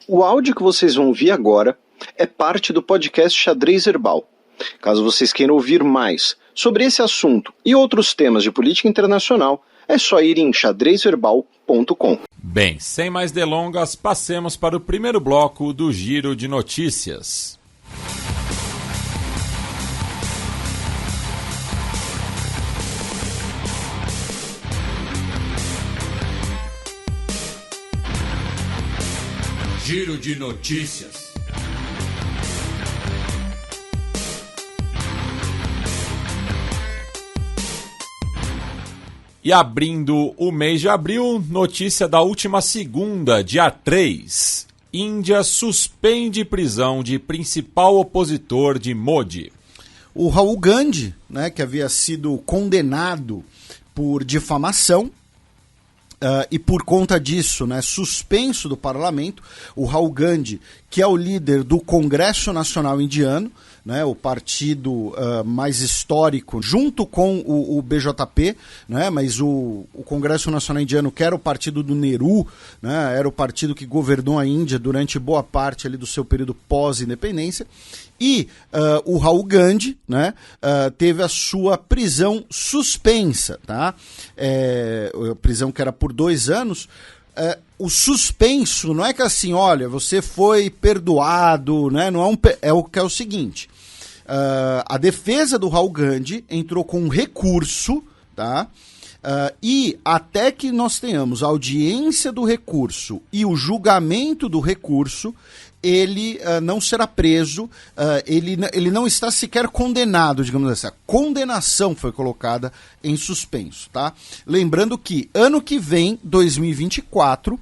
O áudio que vocês vão ouvir agora é parte do podcast Xadrez Herbal. Caso vocês queiram ouvir mais sobre esse assunto e outros temas de política internacional, é só ir em xadrezherbal.com. Bem, sem mais delongas, passemos para o primeiro bloco do Giro de Notícias. Giro de Notícias. E abrindo o mês de abril, notícia da última segunda, dia 3. Índia suspende prisão de principal opositor de Modi. O Rahul Gandhi, né, que havia sido condenado por difamação, e por conta disso, né, suspenso do parlamento, o Rahul Gandhi, que é o líder do Congresso Nacional Indiano, né, o partido mais histórico, junto com o BJP, né, mas o Congresso Nacional Indiano, que era o partido do Nehru, né, era o partido que governou a Índia durante boa parte ali do seu período pós-independência, e o Rahul Gandhi, né, teve a sua prisão suspensa, tá? A prisão que era por 2 anos. O suspenso não é que assim, olha, você foi perdoado, né? Não é o que é o seguinte. A defesa do Rahul Gandhi entrou com um recurso, tá? E até que nós tenhamos a audiência do recurso e o julgamento do recurso, ele não será preso, ele não está sequer condenado, digamos assim. A condenação foi colocada em suspenso, tá? Lembrando que ano que vem, 2024,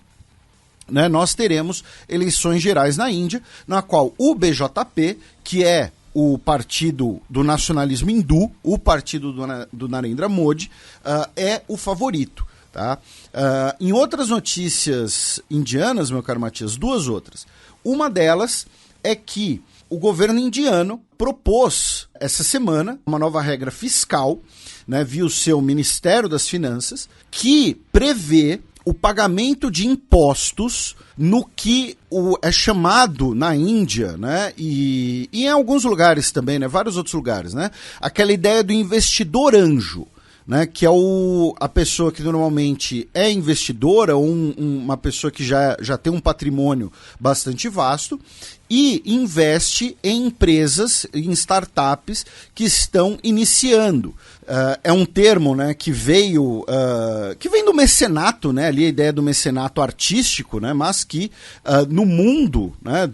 né, nós teremos eleições gerais na Índia, na qual o BJP, que é o partido do nacionalismo hindu, o partido do Narendra Modi, é o favorito. Tá? Em outras notícias indianas, meu caro Matias, 2 outras. Uma delas é que o governo indiano propôs essa semana uma nova regra fiscal, né, via o seu Ministério das Finanças, que prevê o pagamento de impostos no que é chamado na Índia, né, e em alguns lugares também, né, vários outros lugares, né, aquela ideia do investidor anjo, né, que é a pessoa que normalmente é investidora ou uma pessoa que já tem um patrimônio bastante vasto e investe em empresas, em startups que estão iniciando. É um termo, né, que vem do mecenato, né, ali a ideia do mecenato artístico, né, mas que no mundo, né,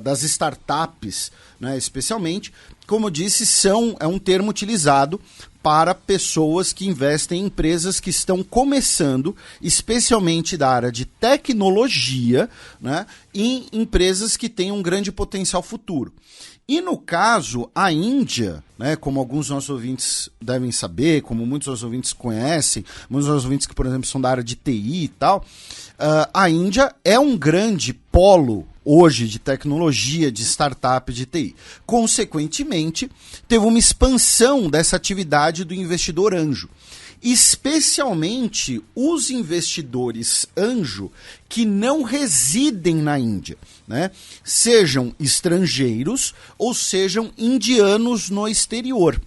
das startups, né, especialmente, como eu disse, é um termo utilizado para pessoas que investem em empresas que estão começando, especialmente da área de tecnologia, né, em empresas que têm um grande potencial futuro. E no caso, a Índia, né, como alguns dos nossos ouvintes devem saber, como muitos dos nossos ouvintes conhecem, muitos dos nossos ouvintes que, por exemplo, são da área de TI e tal, a Índia é um grande polo hoje de tecnologia, de startup, de TI. Consequentemente, teve uma expansão dessa atividade do investidor anjo. Especialmente os investidores anjo que não residem na Índia, né? Sejam estrangeiros ou sejam indianos no exterior.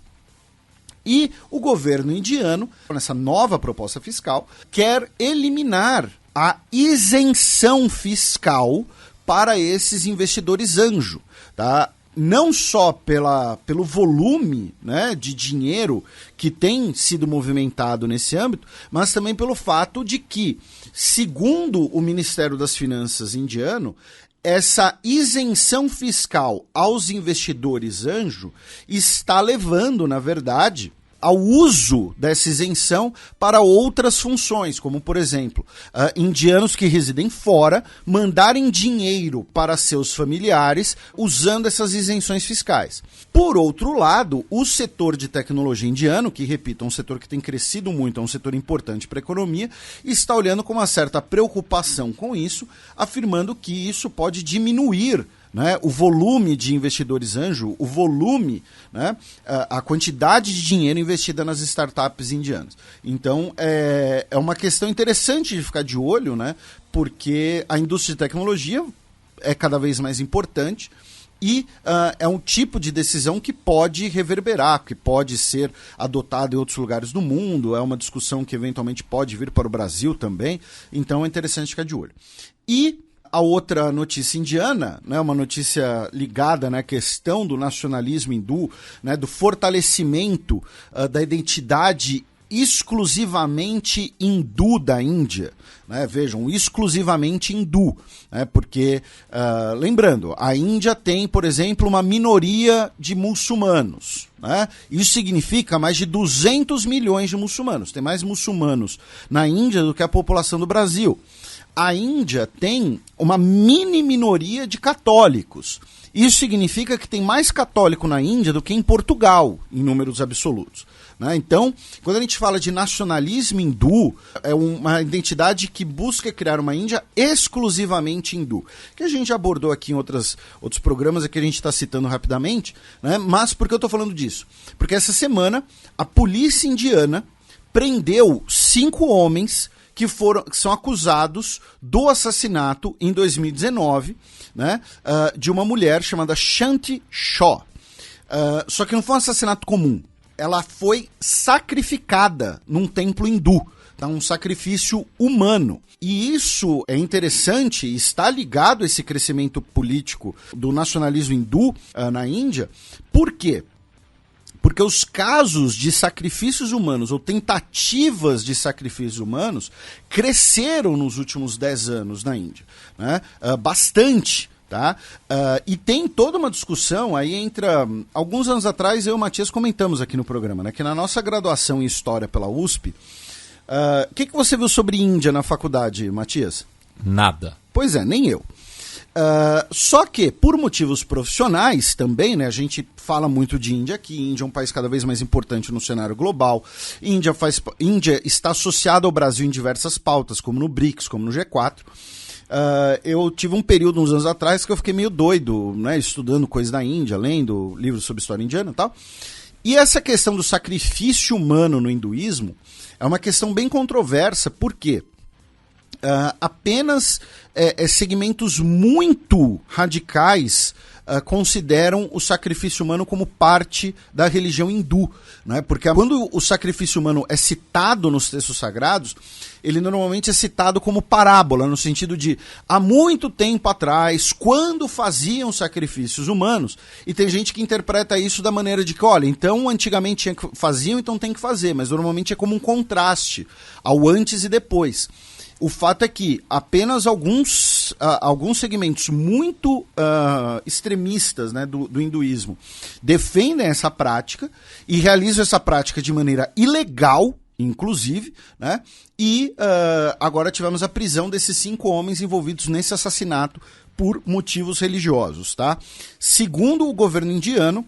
E o governo indiano, nessa nova proposta fiscal, quer eliminar a isenção fiscal para esses investidores anjo, tá? Não só pelo volume, né, de dinheiro que tem sido movimentado nesse âmbito, mas também pelo fato de que, segundo o Ministério das Finanças indiano, essa isenção fiscal aos investidores anjo está levando, na verdade, ao uso dessa isenção para outras funções, como, por exemplo, indianos que residem fora mandarem dinheiro para seus familiares usando essas isenções fiscais. Por outro lado, o setor de tecnologia indiano, que, repito, é um setor que tem crescido muito, é um setor importante para a economia, está olhando com uma certa preocupação com isso, afirmando que isso pode diminuir, né, o volume de investidores anjo, o volume, né, a quantidade de dinheiro investida nas startups indianas. Então, é uma questão interessante de ficar de olho, né, porque a indústria de tecnologia é cada vez mais importante e é um tipo de decisão que pode reverberar, que pode ser adotado em outros lugares do mundo, é uma discussão que eventualmente pode vir para o Brasil também, então é interessante ficar de olho. E a outra notícia indiana, né, uma notícia ligada, né, à questão do nacionalismo hindu, né, do fortalecimento da identidade exclusivamente hindu da Índia, né? Vejam, exclusivamente hindu, né? Porque, lembrando, a Índia tem, por exemplo, uma minoria de muçulmanos, né? Isso significa mais de 200 milhões de muçulmanos, tem mais muçulmanos na Índia do que a população do Brasil. A Índia tem uma mini minoria de católicos. Isso significa que tem mais católico na Índia do que em Portugal, em números absolutos, né? Então, quando a gente fala de nacionalismo hindu, é uma identidade que busca criar uma Índia exclusivamente hindu, que a gente já abordou aqui em outros programas, aqui a gente está citando rapidamente, né? Mas por que eu estou falando disso? Porque essa semana a polícia indiana prendeu 5 homens que são acusados do assassinato em 2019, né, de uma mulher chamada Shanti Shaw. Só que não foi um assassinato comum. Ela foi sacrificada num templo hindu, tá? Um sacrifício humano. E isso é interessante, está ligado a esse crescimento político do nacionalismo hindu na Índia. Por quê? Porque os casos de sacrifícios humanos ou tentativas de sacrifícios humanos cresceram nos últimos 10 anos na Índia, né? Bastante. Tá? E tem toda uma discussão aí alguns anos atrás eu e o Matias comentamos aqui no programa, né, que na nossa graduação em História pela USP, o que você viu sobre Índia na faculdade, Matias? Nada. Pois é, nem eu. Só que, por motivos profissionais também, né, a gente fala muito de Índia aqui, Índia é um país cada vez mais importante no cenário global, Índia está associada ao Brasil em diversas pautas, como no BRICS, como no G4. Eu tive um período, uns anos atrás, que eu fiquei meio doido, né, estudando coisas da Índia, lendo livros sobre história indiana e tal. E essa questão do sacrifício humano no hinduísmo é uma questão bem controversa, porque apenas segmentos muito radicais consideram o sacrifício humano como parte da religião hindu, né? Porque quando o sacrifício humano é citado nos textos sagrados, ele normalmente é citado como parábola, no sentido de, há muito tempo atrás, quando faziam sacrifícios humanos, e tem gente que interpreta isso da maneira de que, olha, então antigamente faziam, então tem que fazer, mas normalmente é como um contraste ao antes e depois. O fato é que apenas alguns segmentos muito extremistas, né, do hinduísmo defendem essa prática e realizam essa prática de maneira ilegal, inclusive, né? E agora tivemos a prisão desses 5 homens envolvidos nesse assassinato por motivos religiosos, tá? Segundo o governo indiano,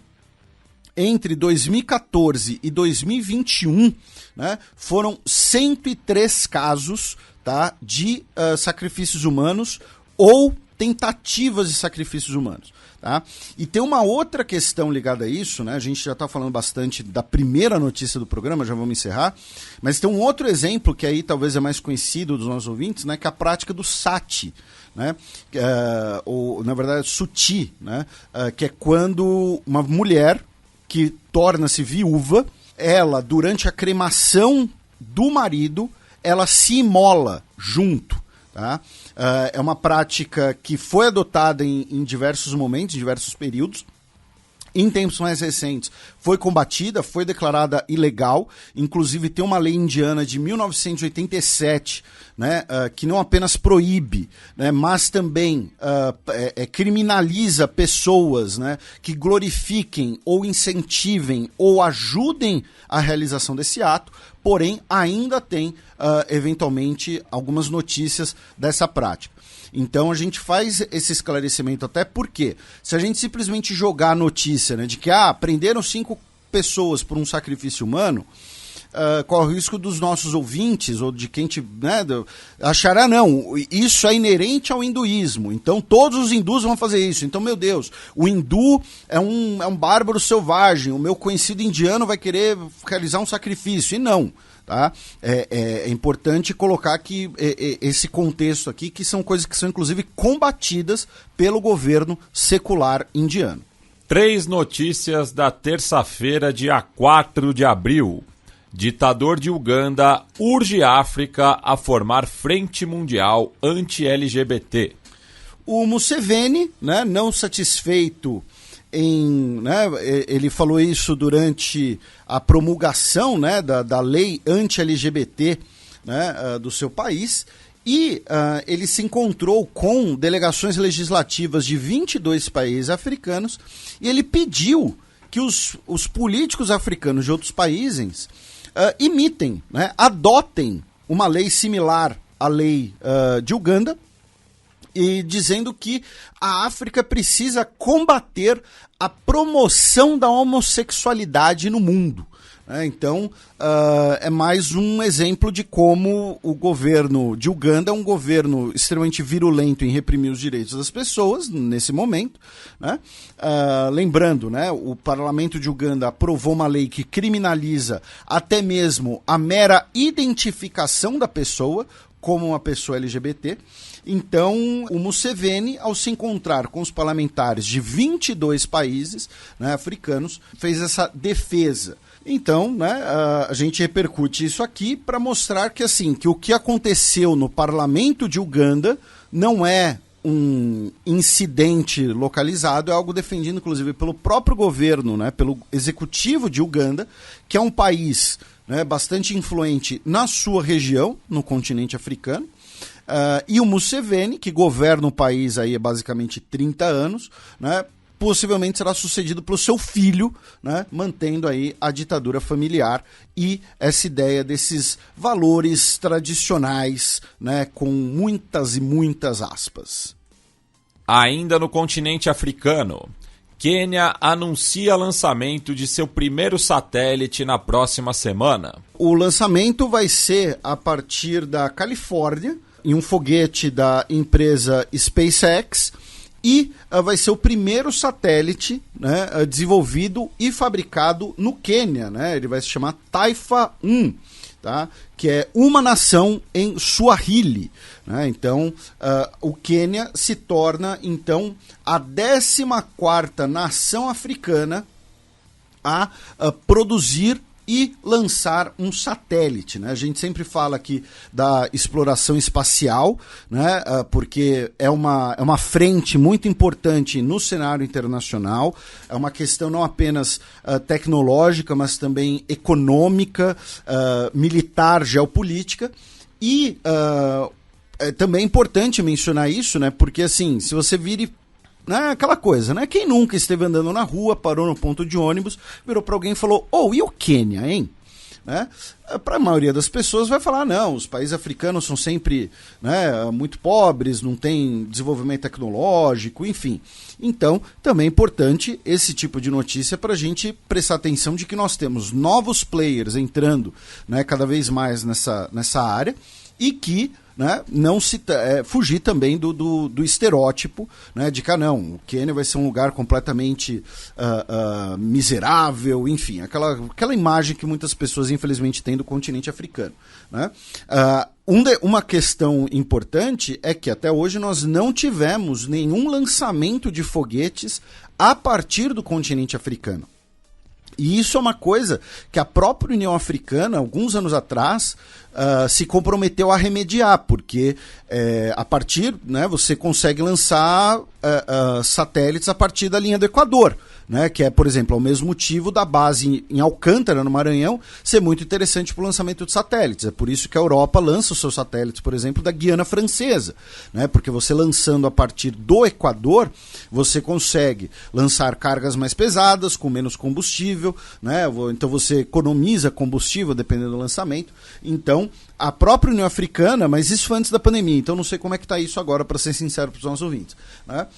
entre 2014 e 2021, né, foram 103 casos, tá, de sacrifícios humanos ou tentativas de sacrifícios humanos. Tá? E tem uma outra questão ligada a isso, né? A gente já está falando bastante da primeira notícia do programa, já vamos encerrar, mas tem um outro exemplo que aí talvez é mais conhecido dos nossos ouvintes, né? Que é a prática do sati, né? Ou, na verdade, suti, né? Que é quando uma mulher que torna-se viúva, ela, durante a cremação do marido, ela se imola junto. Tá? É uma prática que foi adotada em diversos momentos, em diversos períodos. Em tempos mais recentes foi combatida, foi declarada ilegal. Inclusive tem uma lei indiana de 1987, né, que não apenas proíbe, né, mas também criminaliza pessoas, né, que glorifiquem ou incentivem ou ajudem a realização desse ato. Porém, ainda tem, eventualmente, algumas notícias dessa prática. Então, a gente faz esse esclarecimento até porque, se a gente simplesmente jogar a notícia, né, de que prenderam 5 pessoas por um sacrifício humano, corre o risco dos nossos ouvintes, ou de quem achará, não, isso é inerente ao hinduísmo, então todos os hindus vão fazer isso. Então, meu Deus, o hindu é um bárbaro selvagem, o meu conhecido indiano vai querer realizar um sacrifício, e não. Tá? É importante colocar aqui esse contexto aqui, que são coisas que são inclusive combatidas pelo governo secular indiano. 3 notícias da terça-feira, dia 4 de abril. Ditador de Uganda urge a África a formar frente mundial anti-LGBT. O Museveni, né, não satisfeito ele falou isso durante a promulgação, né, da lei anti-LGBT, né, do seu país, e ele se encontrou com delegações legislativas de 22 países africanos, e ele pediu que os políticos africanos de outros países imitem, né, adotem uma lei similar à lei de Uganda, e dizendo que a África precisa combater a promoção da homossexualidade no mundo. Então, é mais um exemplo de como o governo de Uganda é um governo extremamente virulento em reprimir os direitos das pessoas, nesse momento. Né? Lembrando, né, o parlamento de Uganda aprovou uma lei que criminaliza até mesmo a mera identificação da pessoa como uma pessoa LGBT. Então, o Museveni, ao se encontrar com os parlamentares de 22 países, né, africanos, fez essa defesa. Então, né, a gente repercute isso aqui para mostrar que, assim, que o que aconteceu no parlamento de Uganda não é um incidente localizado, é algo defendido, inclusive, pelo próprio governo, né, pelo executivo de Uganda, que é um país, né, bastante influente na sua região, no continente africano. E o Museveni, que governa o país aí há basicamente 30 anos, né, possivelmente será sucedido pelo seu filho, né, mantendo aí a ditadura familiar e essa ideia desses valores tradicionais, né, com muitas e muitas aspas. Ainda no continente africano, Quênia anuncia lançamento de seu primeiro satélite na próxima semana. O lançamento vai ser a partir da Califórnia, em um foguete da empresa SpaceX, e vai ser o primeiro satélite, né, desenvolvido e fabricado no Quênia. Né? Ele vai se chamar Taifa 1, tá? Que é uma nação em Swahili. Né? Então, o Quênia se torna, então, a 14ª nação africana a produzir e lançar um satélite. Né? A gente sempre fala aqui da exploração espacial, né? Porque é uma frente muito importante no cenário internacional, é uma questão não apenas tecnológica, mas também econômica, militar, geopolítica, e é também importante mencionar isso, né? Porque assim, se você vira aquela coisa, né? Quem nunca esteve andando na rua, parou no ponto de ônibus, virou para alguém e falou: e o Quênia, hein? Né? Para a maioria das pessoas vai falar: não, os países africanos são sempre, né, muito pobres, não tem desenvolvimento tecnológico, enfim. Então, também é importante esse tipo de notícia para a gente prestar atenção de que nós temos novos players entrando, né, cada vez mais nessa área, e que, né, não se fugir também do estereótipo, né, de que não, o Quênia vai ser um lugar completamente miserável, enfim, aquela imagem que muitas pessoas infelizmente têm do continente africano. Né? Uma questão importante é que até hoje nós não tivemos nenhum lançamento de foguetes a partir do continente africano. E isso é uma coisa que a própria União Africana, alguns anos atrás, se comprometeu a remediar, porque a partir, né, você consegue lançar satélites a partir da linha do Equador, né, que é, por exemplo, o mesmo motivo da base em Alcântara, no Maranhão, ser muito interessante para o lançamento de satélites. É por isso que a Europa lança os seus satélites, por exemplo, da Guiana Francesa, né, porque você lançando a partir do Equador, você consegue lançar cargas mais pesadas, com menos combustível, né, então você economiza combustível dependendo do lançamento. Então, a própria União Africana, mas isso foi antes da pandemia, então não sei como é que está isso agora, para ser sincero para os nossos ouvintes, né?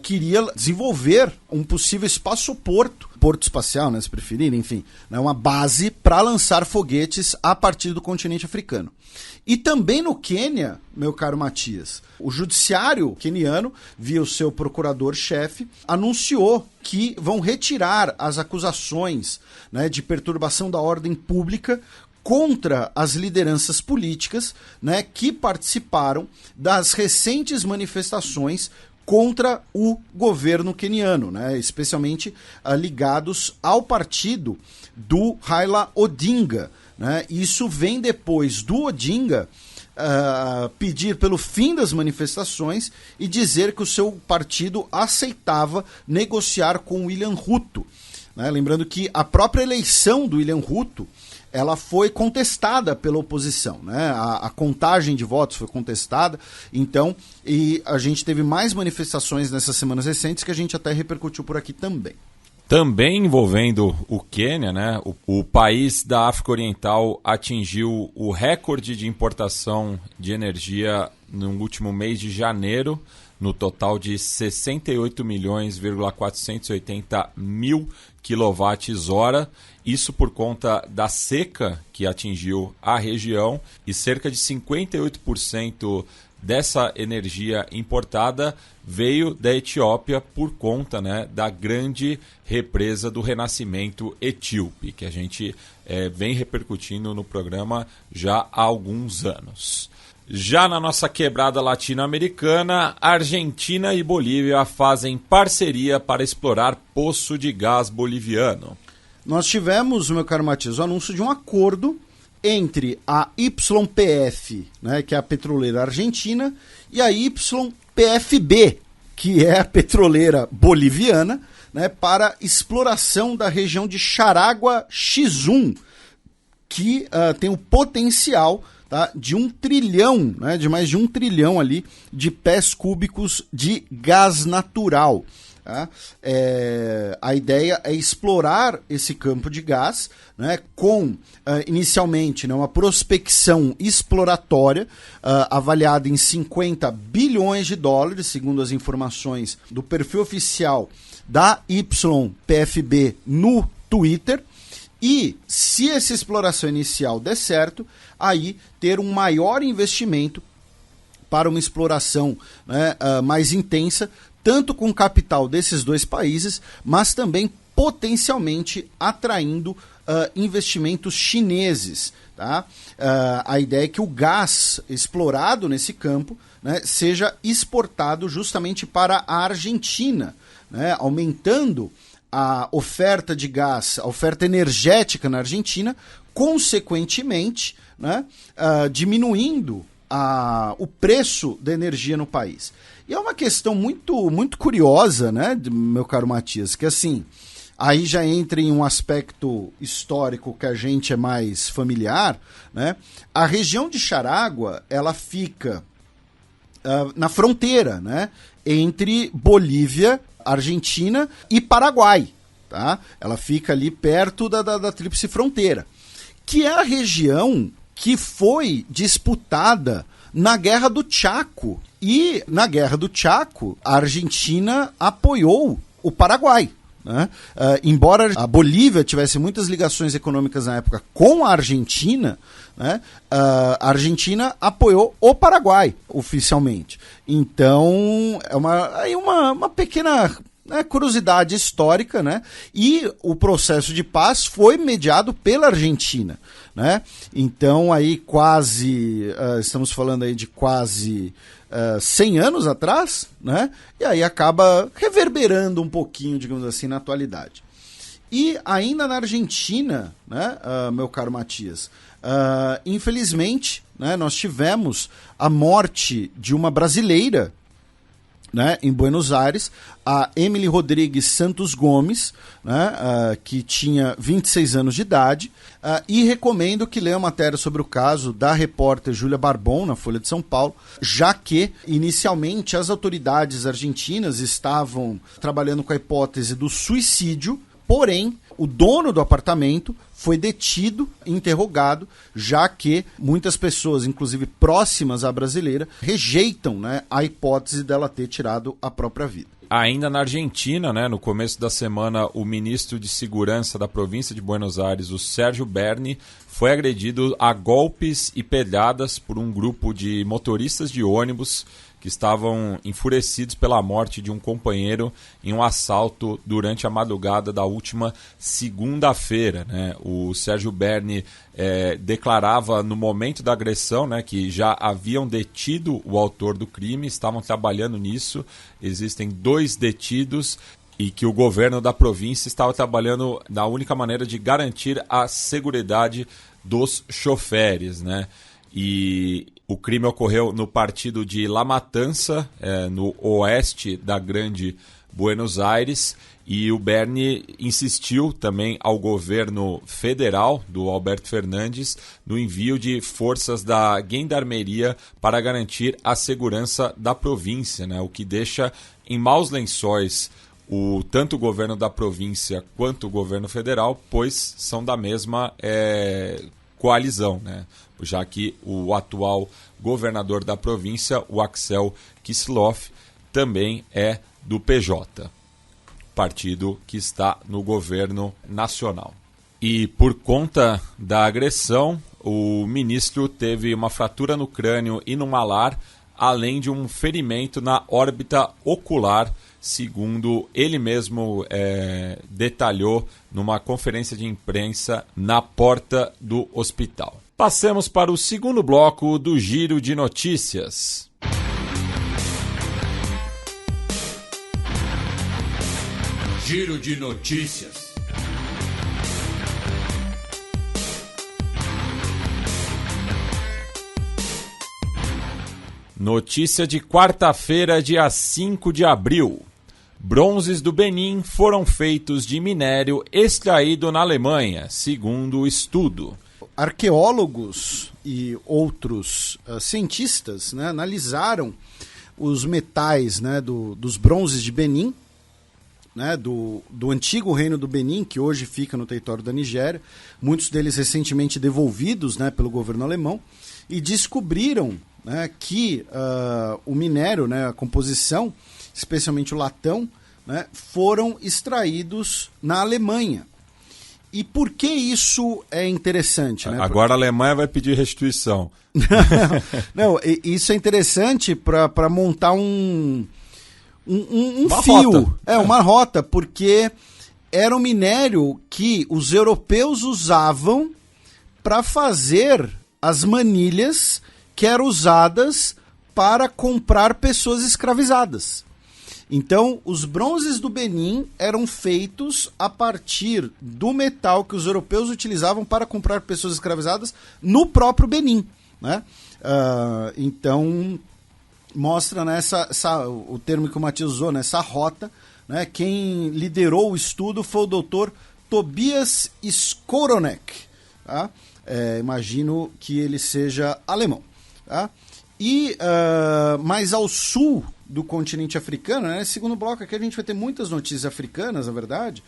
Queria desenvolver um possível espaço-porto, porto espacial, né, se preferirem, enfim, né, uma base para lançar foguetes a partir do continente africano. E também no Quênia, meu caro Matias, o judiciário queniano, via o seu procurador-chefe, anunciou que vão retirar as acusações, né, de perturbação da ordem pública contra as lideranças políticas, né, que participaram das recentes manifestações contra o governo queniano, né, especialmente ligados ao partido do Raila Odinga, né. Isso vem depois do Odinga pedir pelo fim das manifestações e dizer que o seu partido aceitava negociar com William Ruto, né. Lembrando que a própria eleição do William Ruto ela foi contestada pela oposição, né? A contagem de votos foi contestada, então, e a gente teve mais manifestações nessas semanas recentes que a gente até repercutiu por aqui também. Também envolvendo o Quênia, né? O país da África Oriental atingiu o recorde de importação de energia no último mês de janeiro, no total de 68.480.000 kWh, isso por conta da seca que atingiu a região, e cerca de 58% dessa energia importada veio da Etiópia por conta, né, da grande represa do Renascimento Etíope, que a gente vem repercutindo no programa já há alguns anos. Já na nossa quebrada latino-americana, Argentina e Bolívia fazem parceria para explorar poço de gás boliviano. Nós tivemos, meu caro Matias, o anúncio de um acordo entre a YPF, né, que é a petroleira argentina, e a YPFB, que é a petroleira boliviana, né, para exploração da região de Charagua X1, que tem o potencial, tá, de 1 trilhão, né, de mais de 1 trilhão ali de pés cúbicos de gás natural. Tá? A ideia é explorar esse campo de gás, né, com, inicialmente, né, uma prospecção exploratória avaliada em 50 bilhões de dólares, segundo as informações do perfil oficial da YPFB no Twitter. E, se essa exploração inicial der certo, aí ter um maior investimento para uma exploração, né, mais intensa, tanto com o capital desses dois países, mas também potencialmente atraindo investimentos chineses. Tá? A ideia é que o gás explorado nesse campo, né, seja exportado justamente para a Argentina, né, aumentando a oferta de gás, a oferta energética na Argentina, consequentemente, né, diminuindo o preço da energia no país. E é uma questão muito, muito curiosa, né, meu caro Matias, que assim, aí já entra em um aspecto histórico que a gente é mais familiar, né? A região de Charagua, ela fica na fronteira, né, entre Bolívia, Argentina e Paraguai, tá? Ela fica ali perto da tríplice fronteira, que é a região que foi disputada na Guerra do Chaco. E na Guerra do Chaco, a Argentina apoiou o Paraguai, né? Embora a Bolívia tivesse muitas ligações econômicas na época com a Argentina, né, a Argentina apoiou o Paraguai oficialmente. Então é uma pequena, né, curiosidade histórica, né? E o processo de paz foi mediado pela Argentina, né? Então aí quase, estamos falando aí de quase 100 anos atrás, né? E aí acaba reverberando um pouquinho, digamos assim, na atualidade. E ainda na Argentina, né, meu caro Matias, infelizmente, né, nós tivemos a morte de uma brasileira, né, em Buenos Aires, a Emily Rodrigues Santos Gomes, né, que tinha 26 anos de idade, e recomendo que leia a matéria sobre o caso da repórter Júlia Barbon, na Folha de São Paulo, já que, inicialmente, as autoridades argentinas estavam trabalhando com a hipótese do suicídio, Porém, o dono do apartamento foi detido, interrogado, já que muitas pessoas, inclusive próximas à brasileira, rejeitam, né, a hipótese dela ter tirado a própria vida. Ainda na Argentina, né, no começo da semana, o ministro de Segurança da província de Buenos Aires, o Sérgio Berni, foi agredido a golpes e pedradas por um grupo de motoristas de ônibus que estavam enfurecidos pela morte de um companheiro em um assalto durante a madrugada da última segunda-feira, né? O Sérgio Berni declarava no momento da agressão, né, que já haviam detido o autor do crime, estavam trabalhando nisso, existem 2 detidos e que o governo da província estava trabalhando na única maneira de garantir a seguridade dos choferes, né? E o crime ocorreu no partido de La Matança, no oeste da Grande Buenos Aires, e o Berni insistiu também ao governo federal do Alberto Fernandes no envio de forças da gendarmeria para garantir a segurança da província, né? O que deixa em maus lençóis tanto o governo da província quanto o governo federal, pois são da mesma coalizão, né? Já que o atual governador da província, o Axel Kicillof, também é do PJ, partido que está no governo nacional. E por conta da agressão, o ministro teve uma fratura no crânio e no malar, além de um ferimento na órbita ocular, segundo ele mesmo detalhou numa conferência de imprensa na porta do hospital. Passemos para o segundo bloco do Giro de Notícias. Giro de Notícias. Notícia de quarta-feira, dia 5 de abril. Bronzes do Benin foram feitos de minério extraído na Alemanha, segundo o estudo. Arqueólogos e outros cientistas, né, analisaram os metais, né, dos bronzes de Benin, né, do antigo reino do Benin, que hoje fica no território da Nigéria, muitos deles recentemente devolvidos, né, pelo governo alemão, e descobriram, né, que o minério, né, a composição, especialmente o latão, né, foram extraídos na Alemanha. E por que isso é interessante? Né? Agora a Alemanha vai pedir restituição. Não, isso é interessante para montar um uma fio. Rota. Uma rota, porque era um minério que os europeus usavam para fazer as manilhas que eram usadas para comprar pessoas escravizadas. Então, os bronzes do Benin eram feitos a partir do metal que os europeus utilizavam para comprar pessoas escravizadas no próprio Benin, né? Então, mostra, né, o termo que o Matias usou, né, essa rota, né? Quem liderou o estudo foi o doutor Tobias Skoronek, tá? Imagino que ele seja alemão, tá? E mais ao sul do continente africano, né? Segundo bloco aqui a gente vai ter muitas notícias africanas, na verdade.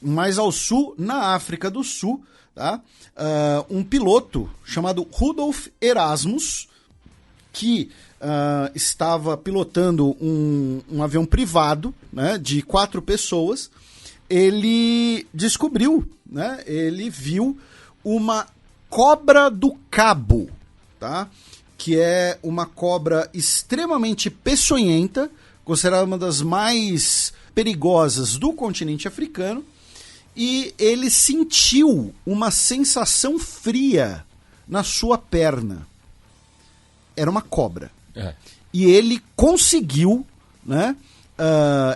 Mais ao sul, na África do Sul, tá? Um piloto chamado Rudolf Erasmus, que estava pilotando um avião privado, né, de 4 pessoas, ele descobriu, né? Ele viu uma cobra do cabo, tá? Que é uma cobra extremamente peçonhenta, considerada uma das mais perigosas do continente africano, e ele sentiu uma sensação fria na sua perna. Era uma cobra. E ele conseguiu, né?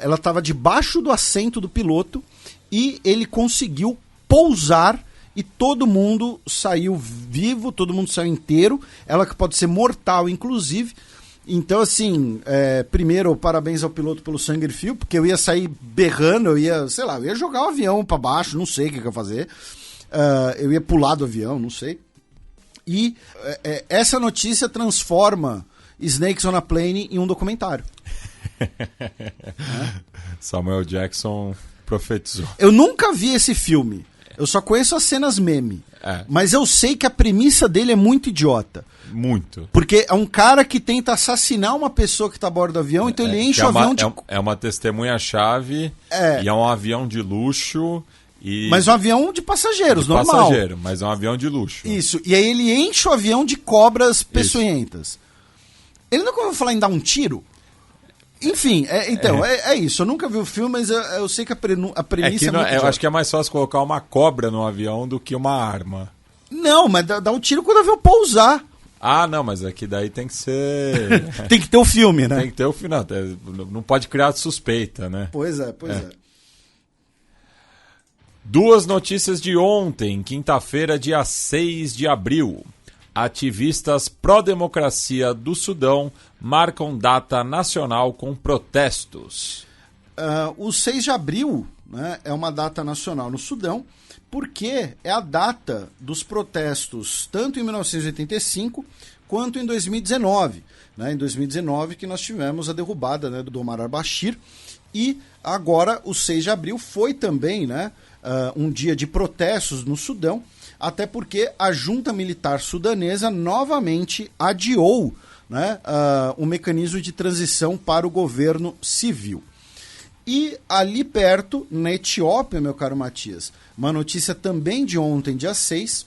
Ela estava debaixo do assento do piloto e ele conseguiu pousar e todo mundo saiu vivo, todo mundo saiu inteiro. Ela que pode ser mortal, inclusive. Então, assim, primeiro, parabéns ao piloto pelo sangue frio, porque eu ia sair berrando, eu ia jogar o avião para baixo, não sei o que eu ia fazer. Eu ia pular do avião, não sei. E essa notícia transforma Snakes on a Plane em um documentário. Samuel Jackson profetizou. Eu nunca vi esse filme. Eu só conheço as cenas meme. Mas eu sei que a premissa dele é muito idiota. Muito. Porque é um cara que tenta assassinar uma pessoa que tá a bordo do avião, então ele enche o avião de... É uma testemunha-chave e é um avião de luxo... Mas um avião de passageiros, normal. Mas é um avião de luxo. Isso, e aí ele enche o avião de cobras peçonhentas. Ele nunca ouviu falar em dar um tiro? Enfim, é isso. Eu nunca vi o filme, mas eu sei que a premissa é muito eu acho que é mais fácil colocar uma cobra no avião do que uma arma. Não, mas dá um tiro quando o avião pousar. Ah, não, mas aqui daí tem que ser... Tem que ter o filme, né? Tem que ter o final. Não pode criar suspeita, né? Pois é. Duas notícias de ontem, quinta-feira, dia 6 de abril. Ativistas pró-democracia do Sudão marcam data nacional com protestos. O 6 de abril, né, é uma data nacional no Sudão, porque é a data dos protestos, tanto em 1985 quanto em 2019. Né, em 2019 que nós tivemos a derrubada, né, do Omar al-Bashir, e agora o 6 de abril foi também, né, um dia de protestos no Sudão, até porque a junta militar sudanesa novamente adiou, né, o mecanismo de transição para o governo civil. E ali perto, na Etiópia, meu caro Matias, uma notícia também de ontem, dia 6,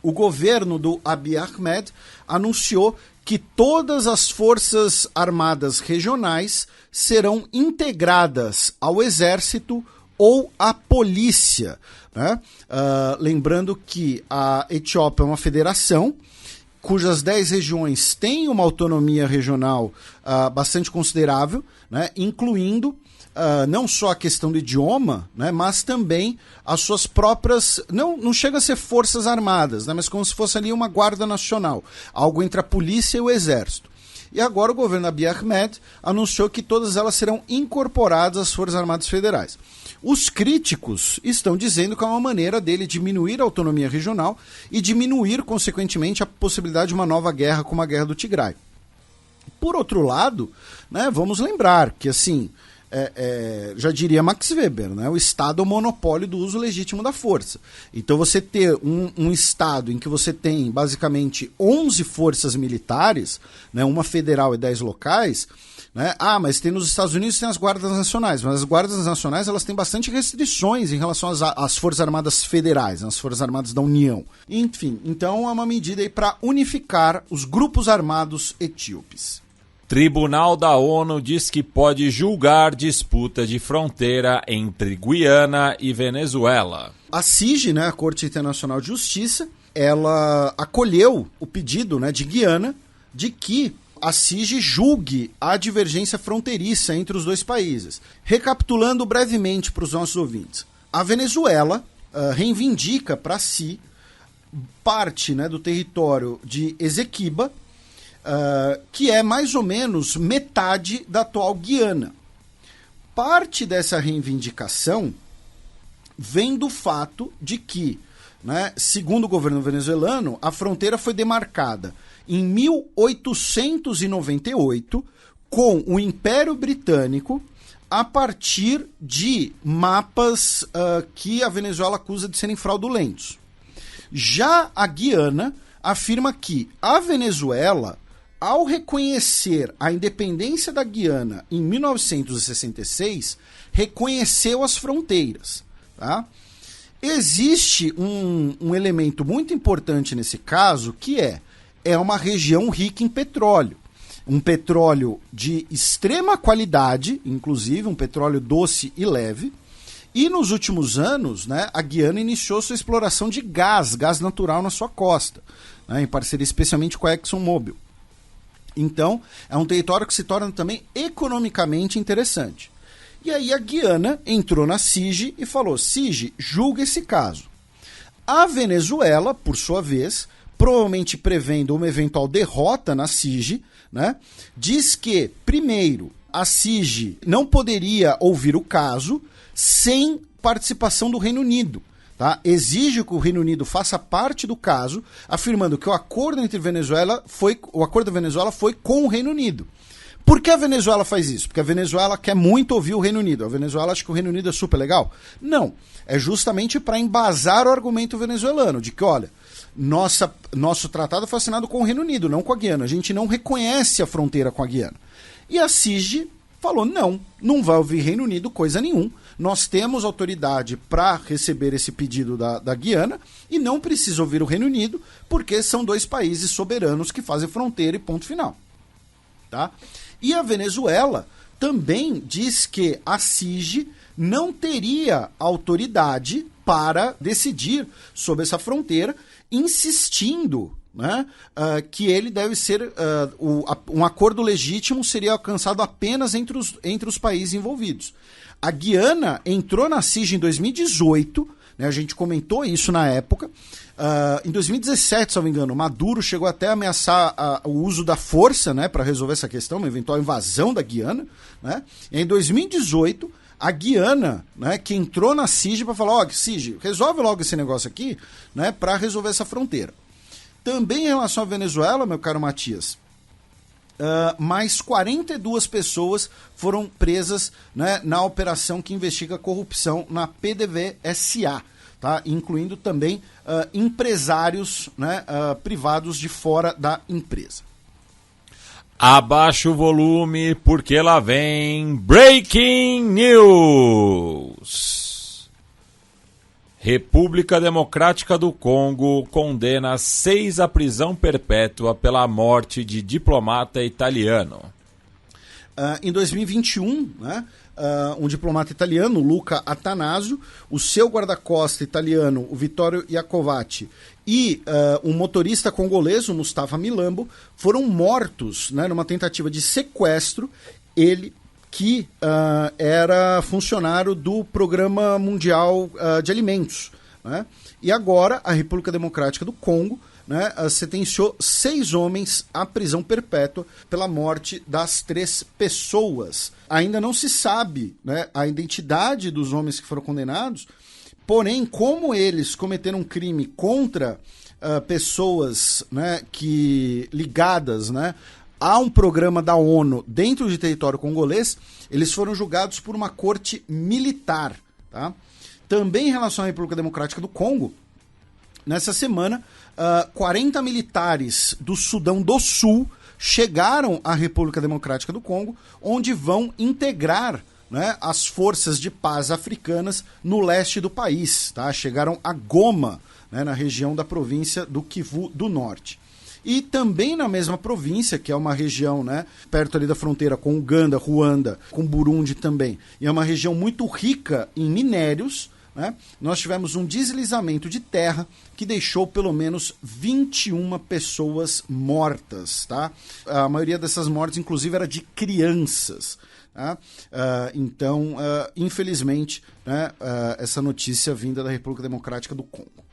o governo do Abiy Ahmed anunciou que todas as forças armadas regionais serão integradas ao exército ou à polícia. Né? Lembrando que a Etiópia é uma federação, cujas 10 regiões têm uma autonomia regional bastante considerável, né? Incluindo não só a questão do idioma, né? Mas também as suas próprias... Não chega a ser forças armadas, né? Mas como se fosse ali uma guarda nacional, algo entre a polícia e o exército. E agora o governo Abiy Ahmed anunciou que todas elas serão incorporadas às Forças Armadas Federais. Os críticos estão dizendo que é uma maneira dele diminuir a autonomia regional e diminuir, consequentemente, a possibilidade de uma nova guerra como a Guerra do Tigray. Por outro lado, né, vamos lembrar que, assim, já diria Max Weber, né, o Estado é o monopólio do uso legítimo da força. Então você ter um Estado em que você tem, basicamente, 11 forças militares, né, uma federal e 10 locais... Né? Mas tem nos Estados Unidos tem as guardas nacionais, mas as guardas nacionais elas têm bastante restrições em relação às Forças Armadas Federais, às Forças Armadas da União. Enfim, então é uma medida aí para unificar os grupos armados etíopes. Tribunal da ONU diz que pode julgar disputa de fronteira entre Guiana e Venezuela. A CIG, né, a Corte Internacional de Justiça, ela acolheu o pedido, né, de Guiana de que a CIG julgue a divergência fronteiriça entre os dois países. Recapitulando brevemente para os nossos ouvintes, a Venezuela reivindica para si parte, né, do território de Esequiba, que é mais ou menos metade da atual Guiana. Parte dessa reivindicação vem do fato de que, né, segundo o governo venezuelano, a fronteira foi demarcada em 1898 com o Império Britânico a partir de mapas que a Venezuela acusa de serem fraudulentos. Já a Guiana afirma que a Venezuela, ao reconhecer a independência da Guiana em 1966, reconheceu as fronteiras. Tá? Existe um elemento muito importante nesse caso, que é uma região rica em petróleo. Um petróleo de extrema qualidade, inclusive um petróleo doce e leve. E nos últimos anos, né, a Guiana iniciou sua exploração de gás natural na sua costa, né, em parceria especialmente com a ExxonMobil. Então, é um território que se torna também economicamente interessante. E aí a Guiana entrou na CIG e falou: CIG, julga esse caso. A Venezuela, por sua vez, provavelmente prevendo uma eventual derrota na CIG, né, diz que, primeiro, a CIG não poderia ouvir o caso sem participação do Reino Unido. Tá? Exige que o Reino Unido faça parte do caso, afirmando que o acordo da Venezuela foi com o Reino Unido. Por que a Venezuela faz isso? Porque a Venezuela quer muito ouvir o Reino Unido. A Venezuela acha que o Reino Unido é super legal? Não. É justamente para embasar o argumento venezuelano, de que, olha, nosso tratado foi assinado com o Reino Unido, não com a Guiana. A gente não reconhece a fronteira com a Guiana. E a CIG falou, não vai ouvir Reino Unido coisa nenhuma. Nós temos autoridade para receber esse pedido da Guiana e não precisa ouvir o Reino Unido, porque são 2 países soberanos que fazem fronteira e ponto final. Tá? E a Venezuela também diz que a CIG não teria autoridade para decidir sobre essa fronteira, insistindo, né, que ele deve ser um acordo legítimo seria alcançado apenas entre os países envolvidos. A Guiana entrou na CIG em 2018, né, a gente comentou isso na época. Em 2017, se não me engano, Maduro chegou até a ameaçar o uso da força, né, para resolver essa questão, uma eventual invasão da Guiana. Né? E em 2018, a Guiana, né, que entrou na CIG para falar, CIG, resolve logo esse negócio aqui, né, para resolver essa fronteira. Também em relação à Venezuela, meu caro Matias, mais 42 pessoas foram presas, né, na operação que investiga a corrupção na PDVSA, tá? Incluindo também empresários, né, privados de fora da empresa. Abaixa o volume porque lá vem Breaking News. República Democrática do Congo condena 6 à prisão perpétua pela morte de diplomata italiano. Em 2021, né, um diplomata italiano, Luca Attanasio, o seu guarda-costas italiano, o Vittorio Iacovacci, e um motorista congolês, o Mustafa Milambo, foram mortos, né, numa tentativa de sequestro. Ele que era funcionário do Programa Mundial de Alimentos. Né? E agora a República Democrática do Congo, né, sentenciou 6 homens à prisão perpétua pela morte das 3 pessoas. Ainda não se sabe, né, a identidade dos homens que foram condenados, porém, como eles cometeram um crime contra pessoas, né, ligadas, né, há um programa da ONU dentro de território congolês, eles foram julgados por uma corte militar. Tá? Também em relação à República Democrática do Congo, nessa semana, 40 militares do Sudão do Sul chegaram à República Democrática do Congo, onde vão integrar, né, as forças de paz africanas no leste do país. Tá? Chegaram a Goma, né, na região da província do Kivu do Norte. E também na mesma província, que é uma região, né, perto ali da fronteira com Uganda, Ruanda, com Burundi também, e é uma região muito rica em minérios, né, nós tivemos um deslizamento de terra que deixou pelo menos 21 pessoas mortas. Tá? A maioria dessas mortes, inclusive, era de crianças. Tá? Então, infelizmente, né, essa notícia vinda da República Democrática do Congo.